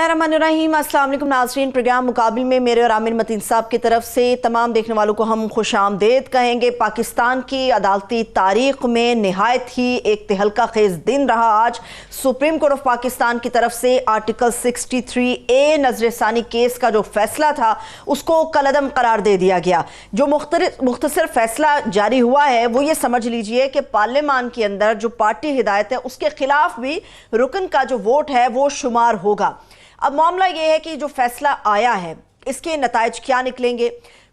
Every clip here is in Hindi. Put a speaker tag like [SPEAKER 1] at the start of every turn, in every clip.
[SPEAKER 1] बिस्मिल्लाहिर्रहमानिर्रहीम। अस्सलाम वालेकुम नाज़रीन। प्रोग्राम मुकाबिल में मेरे और आमिर मतीन साहब की तरफ से तमाम देखने वालों को हम खुश आमदेद कहेंगे। पाकिस्तान की अदालती तारीख में नहायत ही एक तहलका खेज दिन रहा। आज सुप्रीम कोर्ट ऑफ पाकिस्तान की तरफ से आर्टिकल 63A नजरसानी केस का जो फैसला था उसको कलअदम करार दे दिया गया। जो मुख्तसर फैसला जारी हुआ है वो ये समझ लीजिए कि पार्लियामान के अंदर जो पार्टी हिदायत है उसके खिलाफ भी रुकन का जो वोट है वो शुमार होगा। अब मामला यह है कि जो फैसला आया है इसके नताइज क्या निकलेंगे,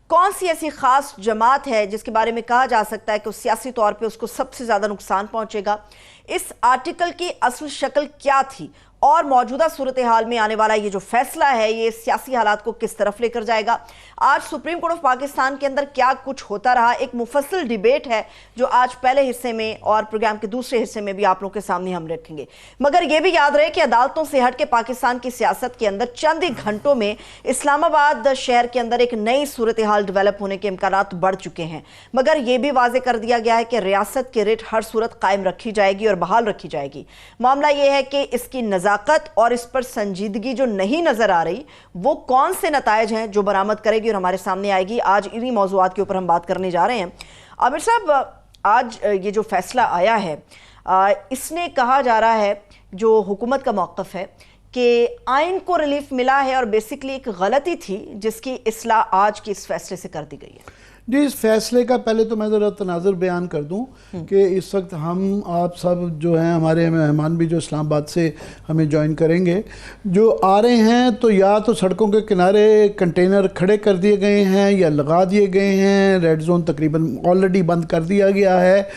[SPEAKER 1] कौन सी ऐसी खास जमात है जिसके बारे में कहा जा सकता है कि उस सियासी तौर पे उसको सबसे ज्यादा नुकसान पहुंचेगा, इस आर्टिकल की असल शक्ल क्या थी और मौजूदा सूरत हाल में आने वाला ये जो फैसला है ये सियासी हालात को किस तरफ लेकर जाएगा। आज सुप्रीम कोर्ट ऑफ पाकिस्तान के अंदर क्या कुछ होता रहा, एक मुफस्सिल डिबेट है जो आज पहले हिस्से में और प्रोग्राम के दूसरे हिस्से में भी आप लोगों के सामने हम रखेंगे। मगर यह भी याद रहे कि अदालतों से हट के पाकिस्तान की सियासत के अंदर चंद ही घंटों में इस्लामाबाद शहर के अंदर एक नई सूरत हाल डेवलप होने के इम्कानात बढ़ चुके हैं। मगर यह भी वाजे कर दिया गया है कि रियासत की रिट हर सूरत कायम रखी जाएगी और बहाल रखी जाएगी। मामला यह है कि इसकी नज़ाकत और इस पर संजीदगी जो नहीं नजर आ रही वो कौन से नतायज हैं जो बरामद करेगी और हमारे सामने आएगी। आज इन्हीं मौज़ूआत के ऊपर हम बात करने जा रहे हैं। आमिर साहब, आज ये जो फैसला आया है इसने कहा जा रहा है, जो हुकूमत का मौक़िफ़ है कि आइन को रिलीफ मिला है और बेसिकली एक गलती थी जिसकी इस्लाह आज के इस फैसले से कर दी गई है।
[SPEAKER 2] जी, इस फैसले का पहले तो मैं ज़रा तनाज़ुर बयान कर दूं कि इस वक्त हम आप सब जो हैं, हमारे मेहमान भी जो इस्लामाबाद से हमें ज्वाइन करेंगे, जो आ रहे हैं तो या तो सड़कों के किनारे कंटेनर खड़े कर दिए गए हैं या लगा दिए गए हैं। रेड जोन तकरीबन ऑलरेडी बंद कर दिया गया है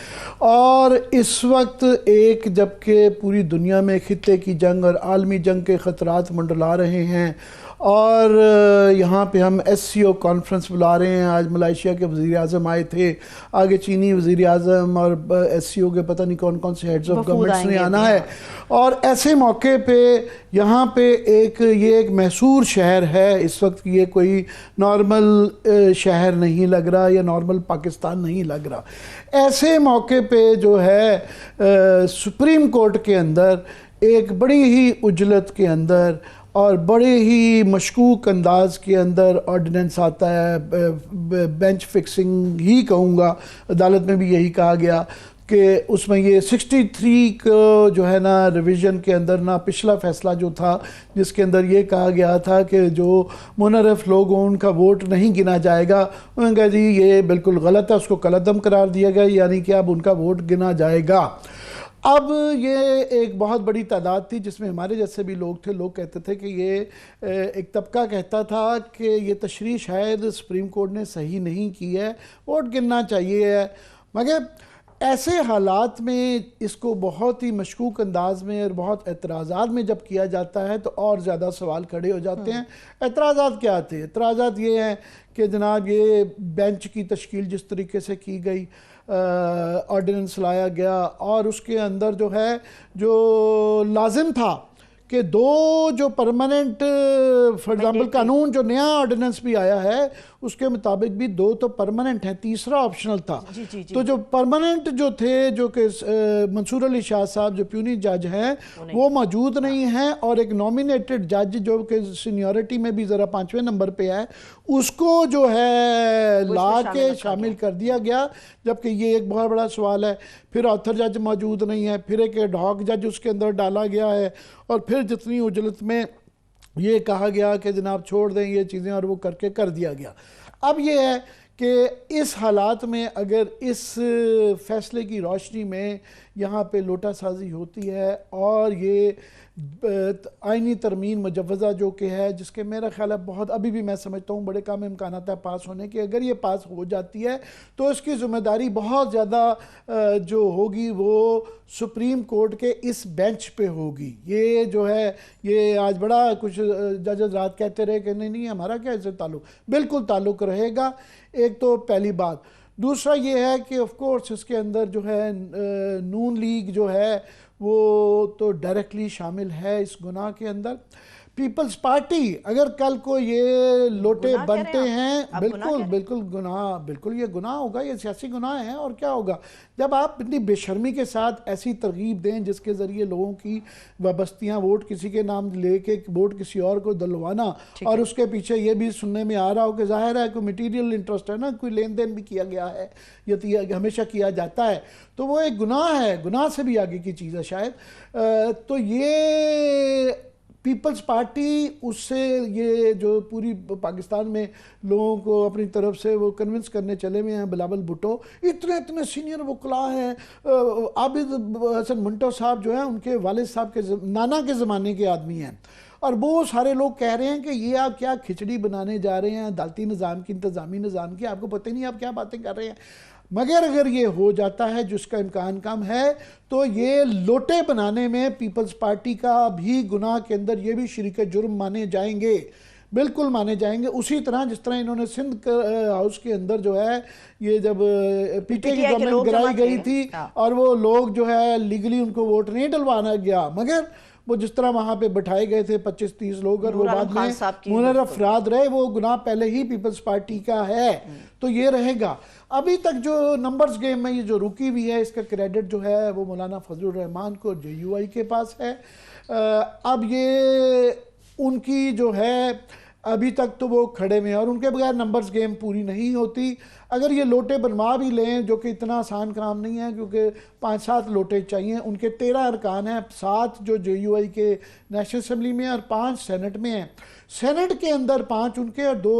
[SPEAKER 2] और इस वक्त एक जबकि पूरी दुनिया में खित्ते की जंग और आलमी जंग के ख़तरात मंडला रहे हैं और यहाँ पे हम SCO कॉन्फ्रेंस बुला रहे हैं। आज मलेशिया के वज़ीर आज़म आए थे, आगे चीनी वज़ीर आज़म और SCO के पता नहीं कौन कौन से हेड्स ऑफ गवर्नमेंट्स ने आना है। और ऐसे मौके पे यहाँ पे ये एक मैसूर शहर है इस वक्त, ये कोई नॉर्मल शहर नहीं लग रहा या नॉर्मल पाकिस्तान नहीं लग रहा। ऐसे मौके पे जो है सुप्रीम कोर्ट के अंदर एक बड़ी ही उजलत के अंदर और बड़े ही मशकूक अंदाज के अंदर ऑर्डिनेंस आता है, बेंच फिक्सिंग ही कहूँगा, अदालत में भी यही कहा गया कि उसमें ये 63 को जो है ना रिवीजन के अंदर ना पिछला फैसला जो था जिसके अंदर ये कहा गया था कि जो मुनरफ लोग हों उनका वोट नहीं गिना जाएगा, उन्होंने कहा जी ये बिल्कुल गलत है, उसको कलअदम करार दिया गया, यानी कि अब उनका वोट गिना जाएगा। अब ये एक बहुत बड़ी तादाद थी जिसमें हमारे जैसे भी लोग थे। लोग कहते थे कि ये एक तबका कहता था कि ये तशरीह शायद सुप्रीम कोर्ट ने सही नहीं की है, वोट गिनना चाहिए है। मगर ऐसे हालात में इसको बहुत ही मशकूक अंदाज में और बहुत एतराज़ात में जब किया जाता है तो और ज़्यादा सवाल खड़े हो जाते हैं। एतराज़ात क्या थे? एतराज़ात ये हैं कि जनाब ये बेंच की तश्कील जिस तरीके से की गई, ऑर्डिनेंस लाया गया और उसके अंदर जो है जो लाजिम था कि दो जो परमानेंट, फॉर एग्ज़ाम्पल कानून जो नया ऑर्डिनेंस भी आया है उसके मुताबिक भी दो तो परमानेंट हैं, तीसरा ऑप्शनल था। जी। तो जो परमानेंट जो थे, जो कि मंसूर अली शाह साहब जो प्यूनी जज हैं वो मौजूद नहीं हैं और एक नॉमिनेटेड जज जो कि सीनियरिटी में भी ज़रा 5वें नंबर पे है उसको जो है ला के शामिल कर दिया गया, जबकि ये एक बहुत बड़ा सवाल है। फिर ऑथर जज मौजूद नहीं है, फिर एक एडहॉक जज उसके अंदर डाला गया है और फिर जितनी उजलत में ये कहा गया कि जनाब छोड़ दें ये चीज़ें और वो करके कर दिया गया। अब ये है कि इस हालात में अगर इस फैसले की रोशनी में यहाँ पे लोटासाजी होती है और ये आइनी तरमीम मुजव्वज़ा जो कि है जिसके मेरा ख्याल है बहुत अभी भी मैं समझता हूँ बड़े कम इम्कानात है पास होने के, अगर ये पास हो जाती है तो इसकी ज़िम्मेदारी बहुत ज़्यादा जो होगी वो सुप्रीम कोर्ट के इस बेंच पे होगी। ये जो है ये आज बड़ा कुछ जज रात कहते रहे कि नहीं हमारा क्या इससे ताल्लुक़, बिल्कुल ताल्लुक़ रहेगा। एक तो पहली बात, दूसरा ये है कि ऑफ कोर्स इसके अंदर जो है नून लीग जो है वो तो डायरेक्टली शामिल है इस गुनाह के अंदर। पीपल्स पार्टी अगर कल को ये लोटे
[SPEAKER 1] गुनाह कह रहे
[SPEAKER 2] बनते
[SPEAKER 1] हैं
[SPEAKER 2] हैं,
[SPEAKER 1] आप? गुनाह कह
[SPEAKER 2] बिल्कुल
[SPEAKER 1] रहे हैं?
[SPEAKER 2] बिल्कुल गुनाह, बिल्कुल ये गुनाह होगा, ये सियासी गुनाह है। और क्या होगा जब आप इतनी बेशर्मी के साथ ऐसी तरगीब दें जिसके ज़रिए लोगों की वाबस्तियाँ, वोट किसी के नाम लेके वोट किसी और को दिलवाना, और उसके पीछे ये भी सुनने में आ रहा हो कि जाहिर है कोई मटीरियल इंटरेस्ट है ना, कोई लेन देन भी किया गया है, ये हमेशा किया जाता है, तो वो एक गुनाह है, गुनाह से भी आगे की चीज़ है शायद। तो ये पीपल्स पार्टी उससे ये जो पूरी पाकिस्तान में लोगों को अपनी तरफ से वो कन्विंस करने चले हुए हैं, बिलावल भुट्टो इतने इतने सीनियर वकला हैं, आबिद हसन मंटो साहब जो हैं उनके वालिद साहब के नाना के ज़माने के आदमी हैं, और वो सारे लोग कह रहे हैं कि ये आप क्या खिचड़ी बनाने जा रहे हैं अदालती निज़ाम की, इंतज़ामी निज़ाम की, आपको पता ही नहीं आप क्या बातें कर रहे हैं। मगर अगर ये हो जाता है, जिसका इम्कान कम है, तो ये लोटे बनाने में पीपल्स पार्टी का भी गुनाह के अंदर ये भी शरीक जुर्म माने जाएंगे, बिल्कुल माने जाएंगे। उसी तरह जिस तरह इन्होंने सिंध हाउस के अंदर जो है ये जब पीटीआई की गवर्नमेंट गिराई गई थी और वो लोग जो है लीगली उनको वोट नहीं डलवाना गया, मगर वो जिस तरह वहां पे बिठाए गए थे 25-30 लोग और वो बाद में मुनर्रफ अफराद रहे, वो गुनाह पहले ही पीपल्स पार्टी का है, तो ये रहेगा। अभी तक जो नंबर्स गेम में ये जो रुकी हुई है, इसका क्रेडिट जो है वो मौलाना फजलुर रहमान को JUI के पास है। अब ये उनकी जो है अभी तक तो वो खड़े में, और उनके बगैर नंबर्स गेम पूरी नहीं होती। अगर ये लोटे बनवा भी लें, जो कि इतना आसान काम नहीं है क्योंकि 5-7 लोटे चाहिए, उनके 13 अरकान हैं, 7 जो JUI के नेशनल असम्बली में और 5 सेनेट में हैं। सेनेट के अंदर 5 उनके और 2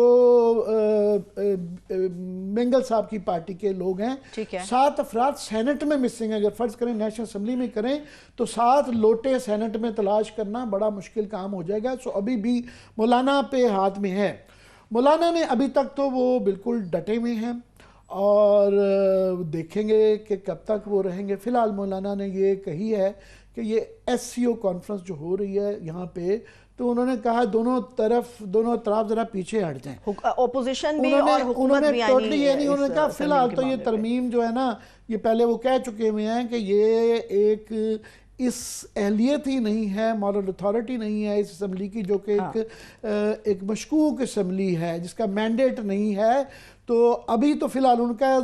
[SPEAKER 2] मेंगल साहब की पार्टी के लोग हैं। 7 अफराद सेनेट में मिसिंग है। अगर फर्ज करें नेशनल असम्बली में करें तो 7 लोटे सेनेट में तलाश करना बड़ा मुश्किल काम हो जाएगा। सो अभी भी मौलाना पे हाथ में है। मौलाना ने अभी तक तो वो बिल्कुल डटे हुए हैं और देखेंगे कि कब तक वो रहेंगे। फिलहाल मौलाना ने ये कही है कि ये SCO कॉन्फ्रेंस जो हो रही है यहाँ पे, तो उन्होंने कहा दोनों तरफ जरा पीछे हट जाएं।
[SPEAKER 1] ओपोजिशन भी और हुकूमत भी
[SPEAKER 2] टोटली ये नहीं, उन्होंने कहा फिलहाल तो ये तरमीम जो है ना, ये पहले वो कह चुके हुए हैं कि ये एक इस अहलियत ही नहीं है, मॉरल अथॉरिटी नहीं है इस असम्बली की, जो कि एक मशकूक असम्बली है जिसका मैंडेट नहीं है। तो अभी तो फिलहाल उनका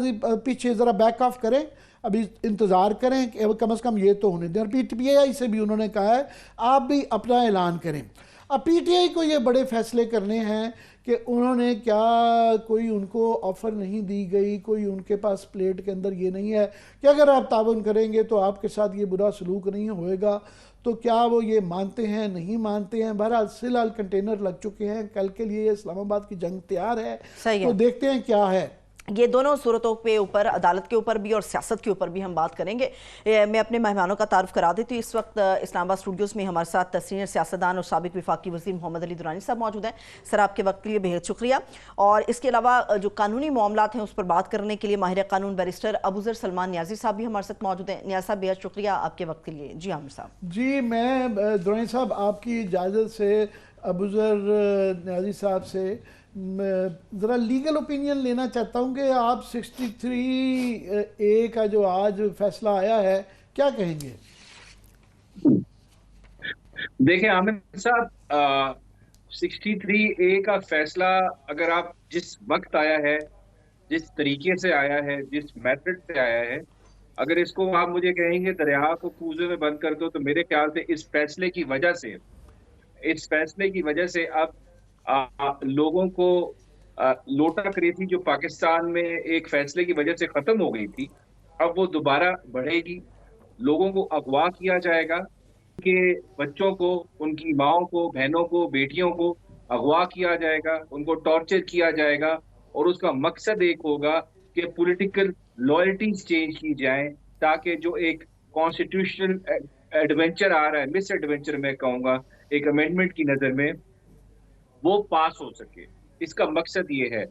[SPEAKER 2] पीछे ज़रा बैक ऑफ करें, अभी इंतज़ार करें कि कम से कम ये तो होने दें। और PTI से भी उन्होंने कहा है आप भी अपना ऐलान करें। अब PTI को ये बड़े फैसले करने हैं कि उन्होंने क्या कोई उनको ऑफ़र नहीं दी गई, कोई उनके पास प्लेट के अंदर ये नहीं है कि अगर आप ताउन करेंगे तो आपके साथ ये बुरा सलूक नहीं होएगा। तो क्या वो ये मानते हैं, नहीं मानते हैं? बहरहाल फिलहाल कंटेनर लग चुके हैं, कल के लिए इस्लामाबाद की जंग तैयार है, तो देखते हैं क्या है।
[SPEAKER 1] ये दोनों सूरतों के ऊपर, अदालत के ऊपर भी और सियासत के ऊपर भी हम बात करेंगे। मैं अपने मेहमानों का तारुफ करा देती हूँ। इस वक्त इस्लामाबाद स्टूडियोज़ में हमारे साथ सीनियर सियासतदान और साबिक वफाकी वज़ीर मोहम्मद अली दुरानी साहब मौजूद हैं। सर, आपके वक्त के लिए बेहद शुक्रिया। और इसके अलावा जो कानूनी मामलात हैं उस पर बात करने के लिए माहिर कानून बैरिस्टर अबूज़र सलमान न्याजी साहब भी हमारे साथ मौजूद हैं। न्याज़ साहब, बेहद शुक्रिया आपके वक्त के लिए। जी आमिर साहब।
[SPEAKER 2] जी, मैं दुरानी साहब आपकी इजाज़त से अबूज़र न्याजी साहब से ज़रा लीगल ओपिनियन लेना चाहता हूँ कि आप 63A का जो आज फैसला आया है, क्या कहेंगे?
[SPEAKER 3] देखें आमिर साहब, 63A का फैसला अगर आप जिस वक्त आया है, जिस तरीके से आया है, जिस मेथड से आया है, अगर इसको आप मुझे कहेंगे दरिया को कूजे में बंद कर दो, तो मेरे ख्याल से इस फैसले की वजह से अब लोगों को लोटा करेसी जो पाकिस्तान में एक फैसले की वजह से खत्म हो गई थी, अब वो दोबारा बढ़ेगी। लोगों को अगवा किया जाएगा, कि बच्चों को, उनकी माओं को, बहनों को, बेटियों को अगवा किया जाएगा, उनको टॉर्चर किया जाएगा, और उसका मकसद एक होगा कि पॉलिटिकल लॉयल्टीज चेंज की जाएं, ताकि जो एक कॉन्स्टिट्यूशनल एडवेंचर आ रहा है, मिस एडवेंचर मैं कहूँगा, एक अमेंडमेंट की नज़र में, वो पास हो सके। इसका मकसद ये है।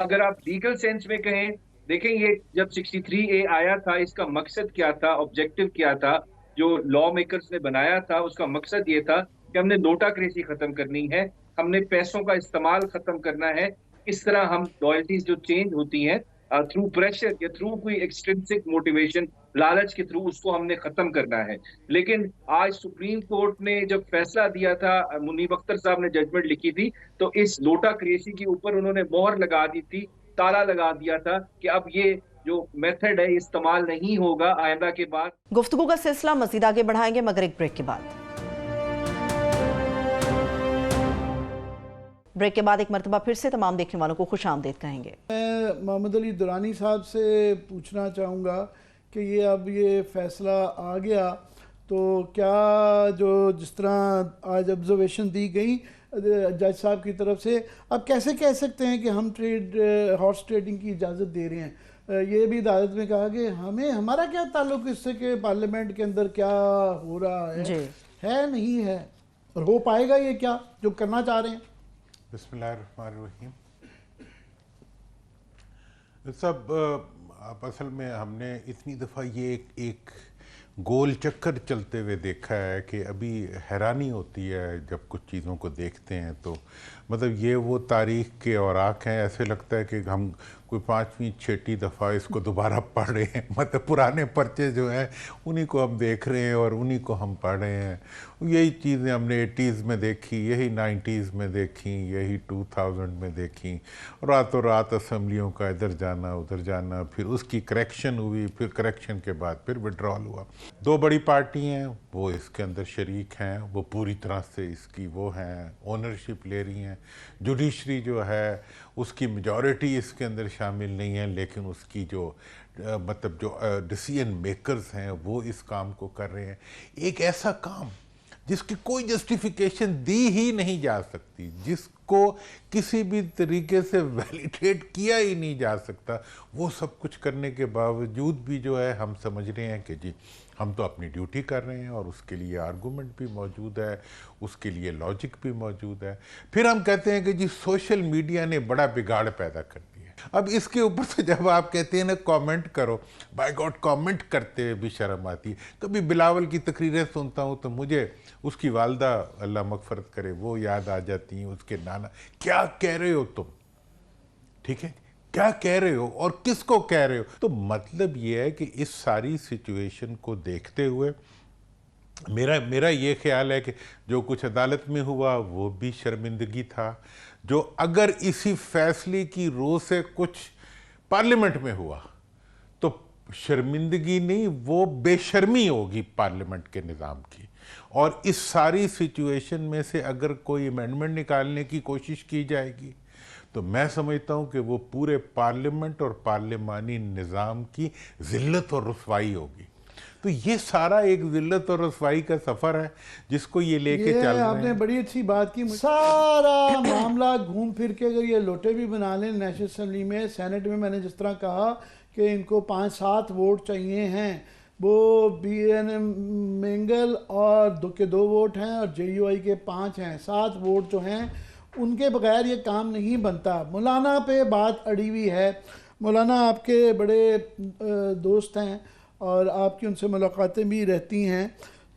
[SPEAKER 3] अगर आप लीगल सेंस में कहें, देखें ये जब 63A आया था, इसका मकसद क्या था, ऑब्जेक्टिव क्या था, जो लॉ मेकर्स ने बनाया था, उसका मकसद ये था कि हमने नोटाक्रेसी खत्म करनी है, हमने पैसों का इस्तेमाल खत्म करना है। इस तरह हम लॉयल्टीज जो चेंज होती हैं थ्रू प्रेशर या थ्रू कोई एक्सट्रिंसिक मोटिवेशन, लालच के थ्रू उसको हमने खत्म करना है। लेकिन आज सुप्रीम कोर्ट ने जब फैसला दिया था, मुनीब अख्तर साहब ने जजमेंट लिखी थी, तो इस लोटा क्रेसी के ऊपर उन्होंने मोहर लगा दी थी, ताला लगा दिया था कि अब ये जो मेथड है इस्तेमाल नहीं होगा आइंदा के बाद।
[SPEAKER 1] गुफ्तगू का सिलसिला मजीद आगे बढ़ाएंगे मगर एक ब्रेक के बाद। ब्रेक के बाद एक मरतबा फिर से तमाम देखने वालों को खुश आमदीद कहेंगे।
[SPEAKER 2] मैं मोहम्मद अली दुरानी साहब से पूछना चाहूँगा कि ये फैसला आ गया तो क्या जो जिस तरह आज ऑब्जर्वेशन दी गई जज साहब की तरफ से, अब कैसे कह सकते हैं कि हम हॉर्स ट्रेडिंग की इजाज़त दे रहे हैं? ये भी अदालत में कहा कि हमारा क्या ताल्लुक इससे कि पार्लियामेंट के अंदर क्या हो रहा है नहीं है, और हो पाएगा ये क्या जो करना चाह रहे हैं?
[SPEAKER 4] बिस्मिल्लाहिर्रहमानिर्रहीम। सब आप असल में हमने इतनी दफ़ा ये एक गोल चक्कर चलते हुए देखा है कि अभी हैरानी होती है जब कुछ चीज़ों को देखते हैं। तो मतलब ये वो तारीख़ के औराक हैं, ऐसे लगता है कि हम कोई 5वीं 6ठी दफ़ा इसको दोबारा पढ़ रहे हैं। मतलब पुराने पर्चे जो हैं उन्हीं को हम देख रहे हैं और उन्हीं को हम पढ़ रहे हैं। यही चीज़ें हमने 80s में देखी, यही 90s में देखी, यही 2000 में देखी। रातों रात असम्बलियों का इधर जाना उधर जाना, फिर उसकी करेक्शन हुई, फिर करेक्शन के बाद फिर विड्रॉल हुआ। 2 बड़ी पार्टी हैं वो इसके अंदर शरीक हैं, वो पूरी तरह से इसकी वो हैं, ओनरशिप ले रही हैं। जुडिशरी जो है उसकी मेजॉरिटी इसके अंदर शामिल नहीं है, लेकिन उसकी जो मतलब जो डिसीजन मेकर्स हैं वो इस काम को कर रहे हैं। एक ऐसा काम जिसकी कोई जस्टिफिकेशन दी ही नहीं जा सकती, जिसको किसी भी तरीके से वैलिडेट किया ही नहीं जा सकता, वो सब कुछ करने के बावजूद भी जो है हम समझ रहे हैं कि जी हम तो अपनी ड्यूटी कर रहे हैं, और उसके लिए आर्गूमेंट भी मौजूद है, उसके लिए लॉजिक भी मौजूद है। फिर हम कहते हैं कि जी सोशल मीडिया ने बड़ा बिगाड़ पैदा कर दिया। अब इसके ऊपर से जब आप कहते हैं ना कमेंट करो, बाय गॉड कमेंट करते हुए भी शर्म आती है। कभी बिलावल की तकरीरें सुनता हूँ तो मुझे उसकी वालदा अल्लाह मगफरत करे वो याद आ जाती हैं, उसके नाना। क्या कह रहे हो तुम, ठीक है, क्या कह रहे हो और किसको कह रहे हो? तो मतलब ये है कि इस सारी सिचुएशन को देखते हुए मेरा ये ख्याल है कि जो कुछ अदालत में हुआ वो भी शर्मिंदगी था। जो अगर इसी फैसले की रो से कुछ पार्लियामेंट में हुआ तो शर्मिंदगी नहीं, वो बेशर्मी होगी पार्लियामेंट के निज़ाम की। और इस सारी सिचुएशन में से अगर कोई अमेंडमेंट निकालने की कोशिश की जाएगी तो मैं समझता हूँ कि वो पूरे पार्लियामेंट और पार्लियामानी निज़ाम की ज़िल्लत और रुसवाई होगी। तो ये सारा एक ज़िल्लत और रसवाई का सफ़र है जिसको ये लेके चल रहे हैं।
[SPEAKER 2] आपने बड़ी अच्छी बात की। सारा मामला घूम फिर के अगर ये लोटे भी बना लें नेशनल असम्बली में, सेनेट में, मैंने जिस तरह कहा कि इनको 5-7 वोट चाहिए हैं, वो BN मेंगल और 2 वोट हैं और JUI के 5 हैं, 7 वोट जो हैं उनके बगैर ये काम नहीं बनता। मौलाना पे बात अड़ी हुई है। मौलाना आपके बड़े दोस्त हैं और आपकी उनसे मुलाकातें भी रहती हैं,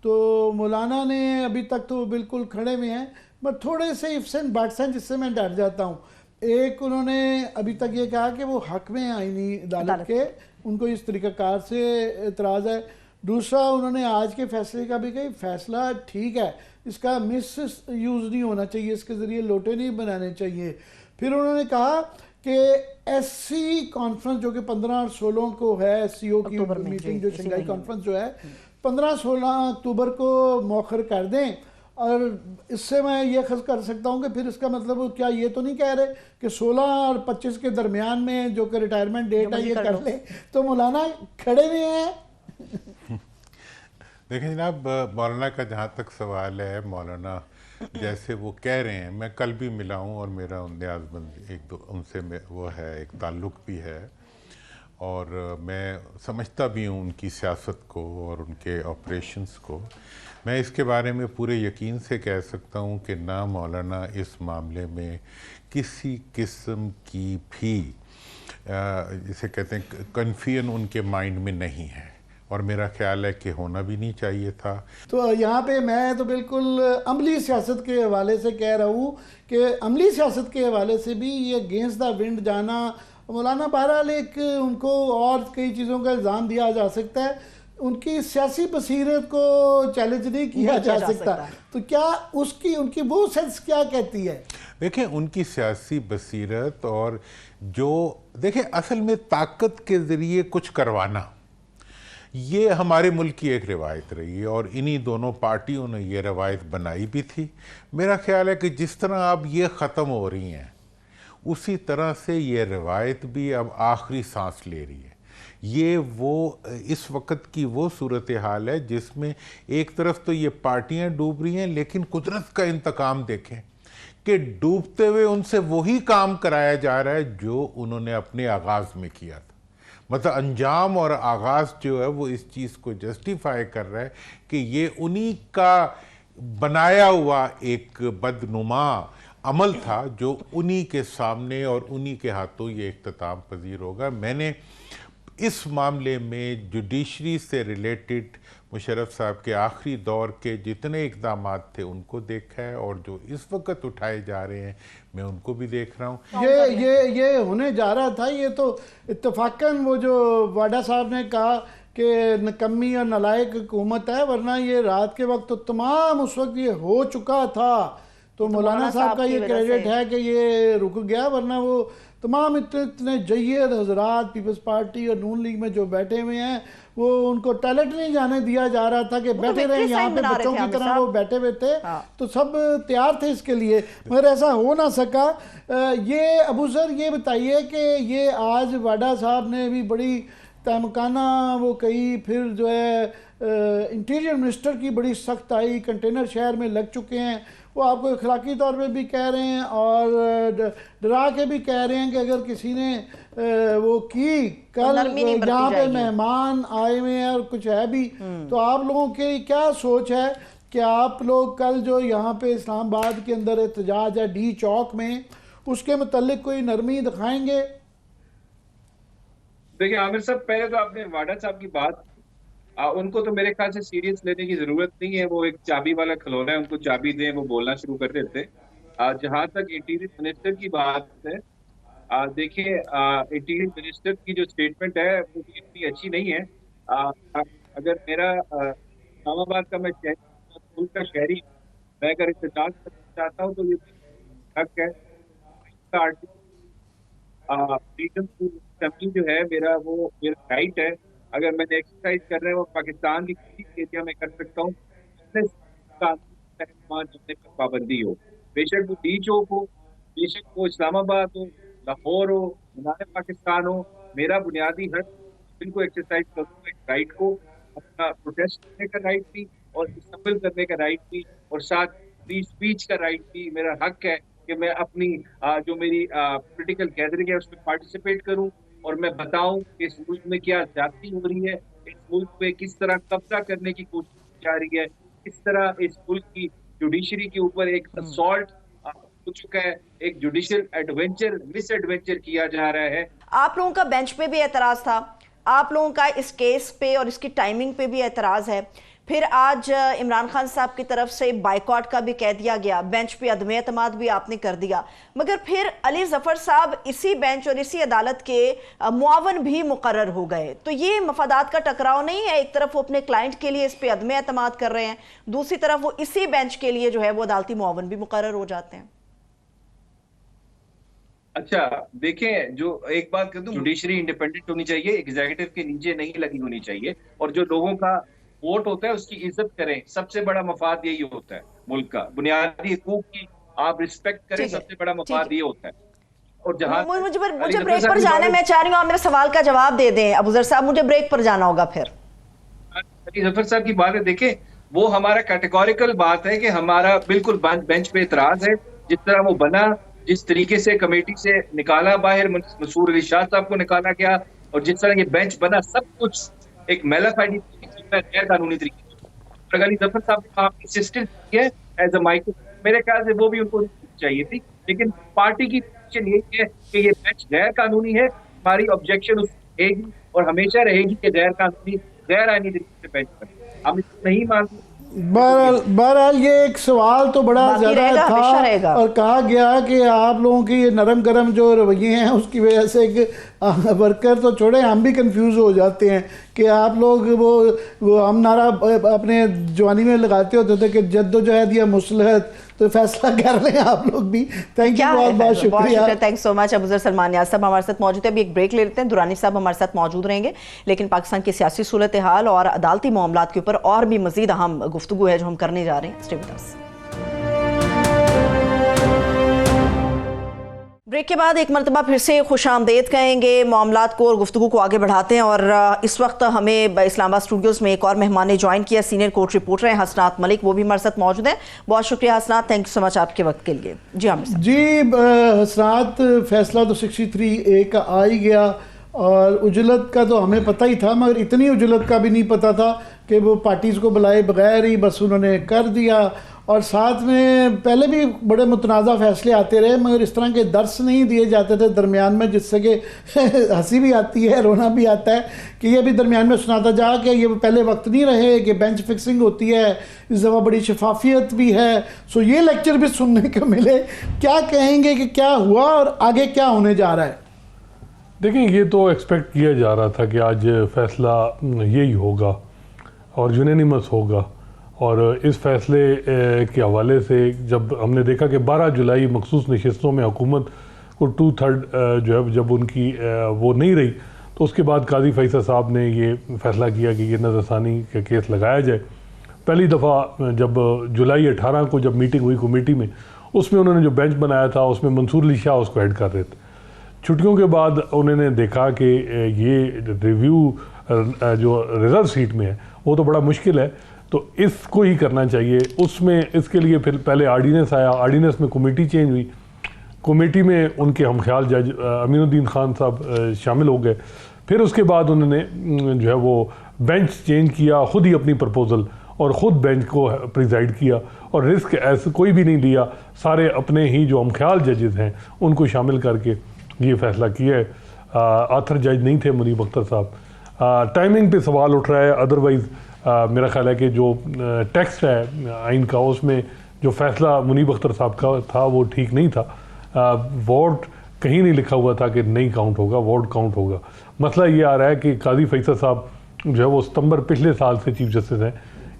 [SPEAKER 2] तो मौलाना ने अभी तक तो बिल्कुल खड़े में हैं, बट थोड़े से इफ्स एंड बट्स हैं जिससे मैं डर जाता हूँ। एक, उन्होंने अभी तक ये कहा कि वो हक में आईनी अदालत के, उनको इस तरीक़ाकार से एतराज़ है। दूसरा, उन्होंने आज के फैसले का भी कही फैसला ठीक है, इसका मिस यूज़ नहीं होना चाहिए, इसके ज़रिए लोटे नहीं बनाने चाहिए। फिर उन्होंने कहा कि SC कॉन्फ्रेंस जो कि 15 और 16 को है, SCO की मीटिंग जो शंघाई कॉन्फ्रेंस जो है 15-16 अक्टूबर को मौखर कर दें। और इससे मैं ये खस कर सकता हूँ कि फिर इसका मतलब क्या ये तो नहीं कह रहे कि 16 और 25 के दरमियान में जो कि रिटायरमेंट डेट है ये कर ले, तो मौलाना खड़े में हैं।
[SPEAKER 4] देखें जनाब, मौलाना का जहाँ तक सवाल है, मौलाना जैसे वो कह रहे हैं, मैं कल भी मिला हूँ और मेरा उनसे उनसे वो है, एक ताल्लुक़ भी है, और मैं समझता भी हूँ उनकी सियासत को और उनके ऑपरेशंस को। मैं इसके बारे में पूरे यकीन से कह सकता हूँ कि ना मौलाना इस मामले में किसी किस्म की भी जिसे कहते हैं कन्फ्यूजन उनके माइंड में नहीं है, और मेरा ख्याल है कि होना भी नहीं चाहिए था।
[SPEAKER 2] तो यहाँ पे मैं तो बिल्कुल अमली सियासत के हवाले से कह रहा हूँ कि अमली सियासत के हवाले से भी ये अगेंस्ट द विंड जाना मौलाना बहरहाल एक उनको और कई चीज़ों का इल्ज़ाम दिया जा सकता है, उनकी सियासी बसीरत को चैलेंज नहीं किया जा सकता। तो क्या उसकी उनकी वो सेंस क्या कहती है?
[SPEAKER 4] देखें, उनकी सियासी बसीरत और जो देखें असल में ताकत के ज़रिए कुछ करवाना, ये हमारे मुल्क की एक रिवायत रही है और इन्हीं दोनों पार्टियों ने ये रवायत बनाई भी थी। मेरा ख्याल है कि जिस तरह अब ये ख़त्म हो रही हैं उसी तरह से ये रवायत भी अब आखिरी सांस ले रही है। ये वो इस वक्त की वो सूरत हाल है जिसमें एक तरफ तो ये पार्टियां डूब रही हैं, लेकिन कुदरत का इंतकाम देखें कि डूबते हुए उनसे वही काम कराया जा रहा है जो उन्होंने अपने आगाज़ में किया था। मतलब अंजाम और आगाज़ जो है वो इस चीज़ को जस्टिफाई कर रहा है कि ये उन्हीं का बनाया हुआ एक बदनुमा अमल था जो उन्हीं के सामने और उन्हीं के हाथों ये इख्तिताम पजीर होगा। मैंने इस मामले में जुडिशरी से रिलेटेड मुशर्रफ साहब के आखिरी दौर के जितने इक़दाम थे उनको देखा है और जो इस वक्त उठाए जा रहे हैं मैं उनको भी देख रहा हूँ।
[SPEAKER 2] ये होने जा रहा था। ये तो इत्तफाकन वो जो वाडा साहब ने कहा कि नकम्मी और नालायक हुकूमत है, वरना ये रात के वक्त तो तमाम उस वक्त ये हो चुका था। तो मौलाना साहब का ये क्रेडिट है कि ये रुक गया, वरना वो तमाम इतने जय्यद हजरात पीपल्स पार्टी और नून लीग में जो बैठे हुए हैं वो उनको टॉयलेट नहीं जाने दिया जा रहा था कि बैठे रहे यहाँ पे बच्चों की तरह वो बैठे हुए थे। तो सब तैयार थे इसके लिए, मगर ऐसा हो ना सका। ये अबू सर ये बताइए कि ये आज वाडा साहब ने भी बड़ी तहमकाना वो कही, फिर जो है इंटीरियर मिनिस्टर की बड़ी सख्त आई, कंटेनर शहर में लग चुके हैं, वो आपको अखलाकी तौर पे भी कह रहे हैं और डरा के भी कह रहे हैं कि अगर किसी ने वो की कल यहाँ पे मेहमान आए हुए हैं और कुछ है भी, तो आप लोगों की क्या सोच है कि आप लोग कल जो यहाँ पे इस्लामाबाद के अंदर एहतजाज है डी चौक में, उसके मुतालिक कोई नरमी दिखाएंगे?
[SPEAKER 3] देखिए आमिर साहब, पहले तो आपने वाडा साहब की बात, उनको तो मेरे ख्याल से सीरियस लेने की जरूरत नहीं है। वो एक चाबी वाला खिलौना है, उनको चाबी दें वो बोलना शुरू कर देते। जहां तक इंटीरियर मिनिस्टर की बात है, देखिए इंटीरियर मिनिस्टर की जो स्टेटमेंट है वो भी इतनी अच्छी नहीं है। अगर मेरा इस्लामाबाद का मैं मुल्क का शहरी, मैं अगर एहतजाज करना चाहता हूँ तो ये हक है। फ्रीडम टू असेंबली जो है मेरा, वो मेरा राइट है। अगर मैंने एक्सरसाइज कर रहे हैं वो पाकिस्तान की किसी एरिया में कर सकता हूँ, पाबंदी हो, बेशक वो डी चौक हो, बेशक वो इस्लामाबाद हो, लाहौर हो, मीनार पाकिस्तान हो, मेरा बुनियादी हक इनको एक्सरसाइज करूँगा, राइट को, अपना प्रोटेस्ट करने का राइट भी और असम्बल करने का राइट भी, और साथ फ्री स्पीच का राइट भी मेरा हक है कि मैं अपनी जो मेरी पॉलिटिकल गैदरिंग है उसमें पार्टिसिपेट करूं और मैं बताऊं कि इस मुल्क में क्या ज्यादती हो रही है, इस मुल्क पे किस तरह कब्जा करने की कोशिश की जा रही है, किस तरह इस मुल्क की जुडिशरी के ऊपर एक असॉल्ट हो चुका है, एक जुडिशियल एडवेंचर मिस एडवेंचर किया जा रहा है।
[SPEAKER 1] आप लोगों का बेंच पे भी एतराज था, आप लोगों का इस केस पे और इसकी टाइमिंग पे भी एतराज है, फिर आज इमरान खान साहब की तरफ से बाइकॉट का भी कह दिया गया, बेंच पे अदम एतमाद भी आपने कर दिया, मगर फिर अली जफर साहब इसी बेंच और इसी अदालत के मुआवन भी मुकर्रर हो गए। तो ये मफादात का टकराव नहीं है? एक तरफ वो अपने क्लाइंट के लिए इस पे अदम एतमाद कर रहे हैं, दूसरी तरफ वो इसी बेंच के लिए जो है वो अदालती मुआवन भी मुकर्रर हो जाते हैं।
[SPEAKER 3] अच्छा देखें, जो एक बात कर दूं, जुडिशरी इंडिपेंडेंट होनी चाहिए, एग्जीक्यूटिव के नीचे नहीं लगी होनी चाहिए, और जो लोगों का वोट होता है उसकी इज्जत करें। सबसे बड़ा मफाद यही होता है मुल्क का, बुनियादी हकूक की आप रिस्पेक्ट करें, सबसे बड़ा मफाद ये होता है। और जहां
[SPEAKER 1] मुझे ब्रेक पर जाना है, मैं चाह रही हूँ आप मेरे सवाल का जवाब दे दें अबूजर साहब, मुझे ब्रेक पर जाना होगा। फिर
[SPEAKER 3] अली जफर साहब की बात है, देखें वो हमारा कैटेगोरिकल बात है कि हमारा बिल्कुल बेंच पे इतराज है, जिस तरह वो बना, जिस तरीके से कमेटी से निकाला बाहर, मंसूर अली शाह साहब को निकाला गया, और जिस तरह ये बेंच बना, सब कुछ एक मेलाफाइड गैर कानूनी तरीके से। अली जफर साहब ने आपकी असिस्टेंट की है एज अ माइक, मेरे ख्याल से वो भी उनको चाहिए थी, लेकिन पार्टी की पोजीशन यही है कि ये बेंच गैर कानूनी है। हमारी ऑब्जेक्शन रहेगी और हमेशा रहेगी कि गैर कानूनी गैर आईनी तरीके से बेंच पर हम इसको नहीं मानते।
[SPEAKER 2] बहरहाल ये एक सवाल तो बड़ा
[SPEAKER 1] बाकी
[SPEAKER 2] ज्यादा
[SPEAKER 1] रहेगा, हमेशा रहेगा।
[SPEAKER 2] था और कहा गया कि आप लोगों की ये नरम गरम जो रवैये हैं उसकी वजह से एक वर्कर तो छोड़े, हम भी कंफ्यूज हो जाते हैं कि आप लोग वो हम नारा अपने जवानी में लगाते होते थे कि जद्दोजहद या मुसलहत, तो फैसला कर रहे हैं आप लोग भी। थैंक यू, बहुत बहुत शुक्रिया।
[SPEAKER 1] Thank so much. Abuzar Salman Niyaz साहब हमारे साथ मौजूद है। अभी एक ब्रेक ले लेते हैं, दुरानी साहब हमारे साथ मौजूद रहेंगे, लेकिन पाकिस्तान की सियासी सूरत हाल और अदालती मामलात के ऊपर और भी मजीद अहम गुफ्तगू है जो हम करने जा रहे हैं। Stay with us. ब्रेक के बाद एक मरतबा फिर से खुशामदेद कहेंगे, मामलात को और गुफ्तगू को आगे बढ़ाते हैं। और इस वक्त हमें इस्लामाबाद स्टूडियोज़ में एक और मेहमान ने ज्वाइन किया, सीनियर कोर्ट रिपोर्टर हैं हसनात मलिक, वो भी हमारे साथ मौजूद हैं। बहुत शुक्रिया हसनात, थैंक यू सो मच आपके वक्त के लिए। जी आमिर साहब।
[SPEAKER 2] जी हसनात, फैसला तो 63A का आ ही गया और उजलत का तो हमें पता ही था, मगर इतनी उजलत का भी नहीं पता था कि वो पार्टीज़ को बुलाए बगैर ही बस उन्होंने कर दिया। और साथ में पहले भी बड़े मुतनाज़ा फैसले आते रहे, मगर इस तरह के दर्स नहीं दिए जाते थे दरमियान में, जिससे कि हंसी भी आती है, रोना भी आता है कि ये भी दरमियान में सुनाता जा कि ये पहले वक्त नहीं रहे कि बेंच फिक्सिंग होती है, इस दफ़ा बड़ी शफाफियत भी है। सो ये लेक्चर भी सुनने को मिले। क्या कहेंगे कि क्या हुआ और आगे क्या होने जा रहा है?
[SPEAKER 5] देखिए, ये तो एक्सपेक्ट किया जा रहा था कि आज फैसला यही होगा और यूनानिमस होगा। और इस फैसले के हवाले से जब हमने देखा कि 12 जुलाई मखसूस नशिस्तों में हुकूमत को 2/3 जो है जब उनकी वो नहीं रही, तो उसके बाद काजी फैसल साहब ने ये फैसला किया कि ये नज़रसानी का केस लगाया जाए। पहली दफ़ा जब जुलाई 18 को जब मीटिंग हुई कमेटी में, उसमें उन्होंने जो बेंच बनाया था उसमें मंसूर अली शाह उसको हेड कर रहे थे। छुट्टियों के बाद उन्होंने देखा कि ये रिव्यू जो रिजर्व सीट में है वो तो बड़ा मुश्किल है, तो इसको ही करना चाहिए। उसमें इसके लिए फिर पहले आर्डीनेंस आया, आर्डीनेंस में कमेटी चेंज हुई, कमेटी में उनके हमख्याल जज अमीनुद्दीन खान साहब शामिल हो गए। फिर उसके बाद उन्होंने जो है वो बेंच चेंज किया, ख़ुद ही अपनी प्रपोज़ल और ख़ुद बेंच को प्रिजाइड किया और रिस्क ऐसे कोई भी नहीं लिया, सारे अपने ही जो हमख्याल जजेस हैं उनको शामिल करके ये फैसला किया है। आथर जज नहीं थे मुनीब अख्तर साहब। टाइमिंग पे सवाल उठ रहा है, अदरवाइज़ मेरा ख्याल है कि जो टेक्स्ट है आइन का उसमें जो फैसला मुनीब अख्तर साहब का था वो ठीक नहीं था। वोट कहीं नहीं लिखा हुआ था कि नहीं काउंट होगा, वोट काउंट होगा। मसला ये आ रहा है कि काजी फैसल साहब जो है वो सितंबर पिछले साल से चीफ जस्टिस हैं,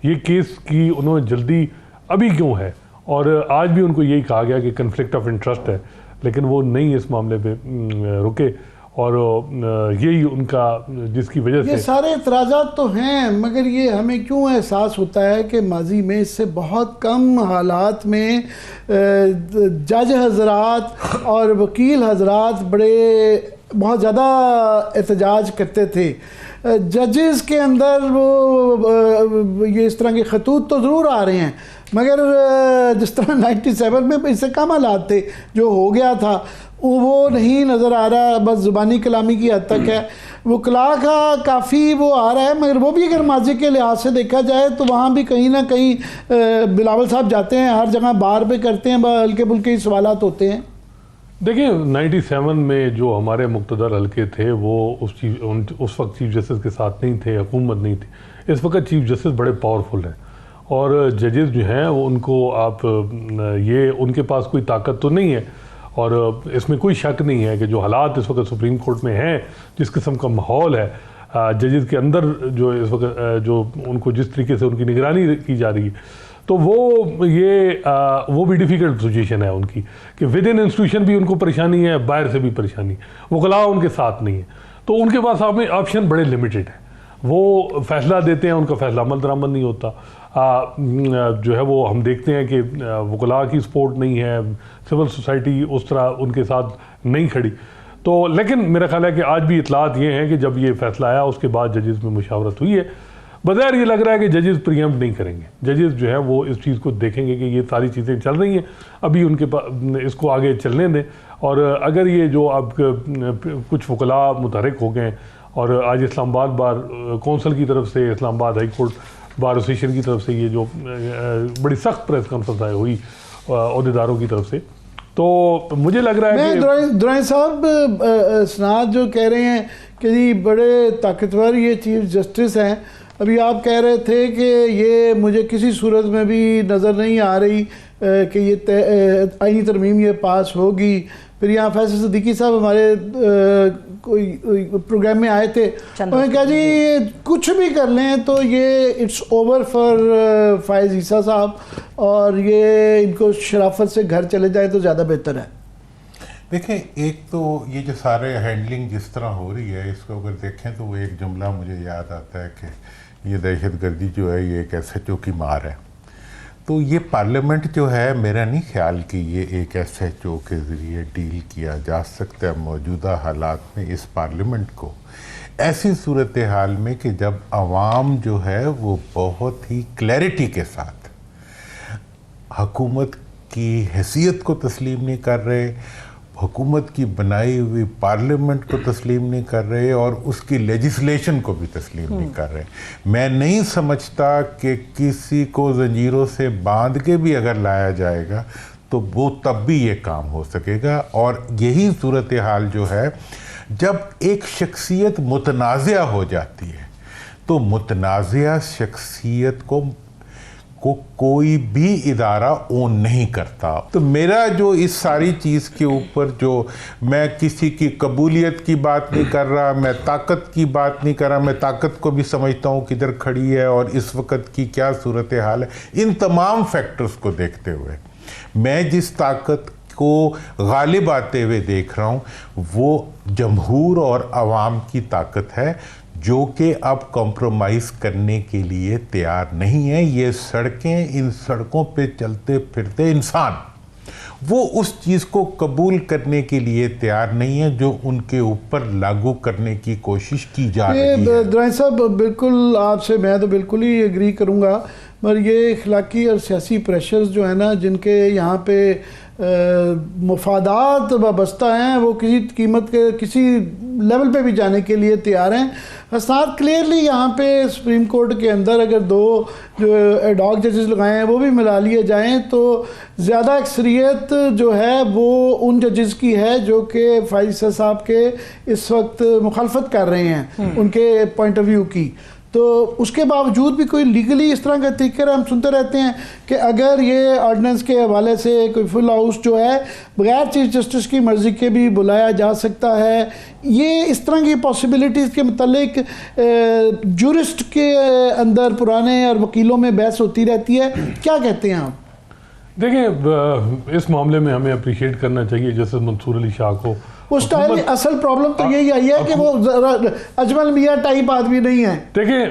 [SPEAKER 5] ये केस की उन्होंने जल्दी अभी क्यों है, और आज भी उनको यही कहा गया कि कन्फ्लिक्ट ऑफ इंटरेस्ट है, लेकिन वो नहीं इस मामले पे रुके और यही उनका जिसकी वजह से
[SPEAKER 2] ये सारे एतराज़ात तो हैं, मगर ये हमें क्यों एहसास होता है कि माजी में इससे बहुत कम हालात में जज हजरात और वकील हजरात बहुत ज़्यादा एहतजाज करते थे। जजेस के अंदर वो ये इस तरह के खतूत तो ज़रूर आ रहे हैं, मगर जिस तरह 97 में इससे कम हालात थे, जो हो गया था वो नहीं नज़र आ रहा, बस ज़ुबानी कलामी की हद तक है। वो कला का काफ़ी वो आ रहा है, मगर वो भी अगर माजी के लिहाज से देखा जाए तो वहाँ भी कहीं ना कहीं बिलावल साहब जाते हैं, हर जगह बार पे करते हैं, हल्के फुल्के ही सवालात होते हैं।
[SPEAKER 5] देखिए 97 में जो हमारे मुक़्तदर हल्के थे वो उस वक्त चीफ जस्टिस के साथ नहीं थे, हुकूमत नहीं थी। इस वक्त चीफ जस्टिस बड़े पावरफुल हैं और जजेस जो हैं वो उनको आप ये उनके पास कोई ताकत तो नहीं है, और इसमें कोई शक नहीं है कि जो हालात इस वक्त सुप्रीम कोर्ट में हैं, जिस किस्म का माहौल है जजेस के अंदर, जो इस वक्त जो उनको जिस तरीके से उनकी निगरानी की जा रही है, तो वो भी डिफ़िकल्ट सिचुएशन है उनकी कि विद इन इंस्टीट्यूशन भी उनको परेशानी है, बाहर से भी परेशानी, वकला उनके साथ नहीं है, तो उनके पास ऑप्शन बड़े लिमिटेड है। वो फैसला देते हैं, उनका फैसला अमल दरामद नहीं होता। जो है वो हम देखते हैं कि वकला की सपोर्ट नहीं है, सिविल सोसाइटी उस तरह उनके साथ नहीं खड़ी। तो लेकिन मेरा ख्याल है कि आज भी इतलात ये हैं कि जब ये फैसला आया उसके बाद जजेस में मुशावरत हुई है, बज़ाहिर ये लग रहा है कि जजेस प्रीएम्प्ट नहीं करेंगे। जजेस जो है वो इस चीज़ को देखेंगे कि ये सारी चीज़ें चल रही हैं, अभी उनके पास इसको आगे चलने दें, और अगर ये जो अब कुछ वकला मुतहरिक हो गए और आज इस्लामाबाद बार कौंसिल की तरफ से, Islamabad high court bar association की तरफ से ये जो बड़ी सख्त प्रेस कॉन्फ्रेंस हुई अहदेदारों की तरफ से, तो मुझे लग रहा है कि
[SPEAKER 2] दुरानी साहब सनाद जो कह रहे हैं कि जी बड़े ताकतवर ये चीफ जस्टिस हैं, अभी आप कह रहे थे कि ये मुझे किसी सूरत में भी नज़र नहीं आ रही कि ये आईनी तरमीम ये पास होगी। फिर यहाँ फैसल सिद्दीकी साहब हमारे कोई प्रोग्राम में आए थे, उन्होंने कहा जी कुछ भी कर लें तो ये इट्स ओवर फॉर फायज़ ईसा साहब, और ये इनको शराफत से घर चले जाए तो ज़्यादा बेहतर है।
[SPEAKER 4] देखें, एक तो ये जो सारे हैंडलिंग जिस तरह हो रही है, इसको अगर देखें तो वो एक जुमला मुझे याद आता है कि ये दहशतगर्दी जो है ये एक SHO की मार है। तो ये पार्लियामेंट जो है, मेरा नहीं ख्याल कि ये एक SHO के ज़रिए डील किया जा सकता है मौजूदा हालात में इस पार्लियामेंट को, ऐसी सूरत हाल में कि जब आवाम जो है वो बहुत ही क्लैरिटी के साथ हुकूमत की हैसियत को तस्लीम नहीं कर रहे, हुकूमत की बनाई हुई पार्लियामेंट को तस्लीम नहीं कर रहे और उसकी लेजिस्लेशन को भी तस्लीम नहीं कर रहे। मैं नहीं समझता कि किसी को जंजीरों से बांध के भी अगर लाया जाएगा तो वो तब भी ये काम हो सकेगा। और यही सूरत हाल जो है, जब एक शख्सियत मुतनाज़िया हो जाती है तो मुतनाज़िया शख्सियत को कोई भी इदारा ओन नहीं करता। तो मेरा जो इस सारी चीज़ के ऊपर, जो मैं किसी की कबूलियत की बात नहीं कर रहा, मैं ताकत की बात नहीं कर रहा, मैं ताकत को भी समझता हूँ किधर खड़ी है और इस वक्त की क्या सूरत हाल है। इन तमाम फैक्टर्स को देखते हुए मैं जिस ताकत को गालिब आते हुए देख रहा हूँ वो जमहूर और आवाम की ताकत है, जो कि अब कॉम्प्रोमाइज़ करने के लिए तैयार नहीं है। ये सड़कें, इन सड़कों पे चलते फिरते इंसान वो उस चीज़ को कबूल करने के लिए तैयार नहीं है जो उनके ऊपर लागू करने की कोशिश की जा रही है।
[SPEAKER 2] दरानी साहब, बिल्कुल आपसे मैं तो बिल्कुल ही एग्री करूँगा, मगर ये इखलाकी और सियासी प्रेशर्स जो है ना, जिनके यहाँ पे मुफादात वाबस्ता हैं, वो किसी कीमत के किसी लेवल पे भी जाने के लिए तैयार हैं। साथ क्लियरली यहाँ पे सुप्रीम कोर्ट के अंदर अगर दो जो एडॉक जजेस लगाए हैं वो भी मिला लिए जाएं तो ज़्यादा अक्सरियत जो है वो उन जजेस की है जो कि फाइज साहब के इस वक्त मुखालफत कर रहे हैं उनके पॉइंट ऑफ व्यू की। तो उसके बावजूद भी कोई लीगली इस तरह के तरीके हम सुनते रहते हैं कि अगर ये ऑर्डिनेंस के हवाले से कोई फुल हाउस जो है बगैर चीफ जस्टिस की मर्ज़ी के भी बुलाया जा सकता है। ये इस तरह की पॉसिबिलिटीज़ के मतलब जूरिस्ट के अंदर पुराने और वकीलों में बहस होती रहती है, क्या कहते हैं आप?
[SPEAKER 5] देखिए, इस मामले में हमें अप्रिशिएट करना चाहिए जैसे मंसूर अली शाह को।
[SPEAKER 2] उस टाइम असल प्रॉब्लम तो यही आई है कि वो अजमल मियाँ टाइप आदमी नहीं है।
[SPEAKER 5] देखिए,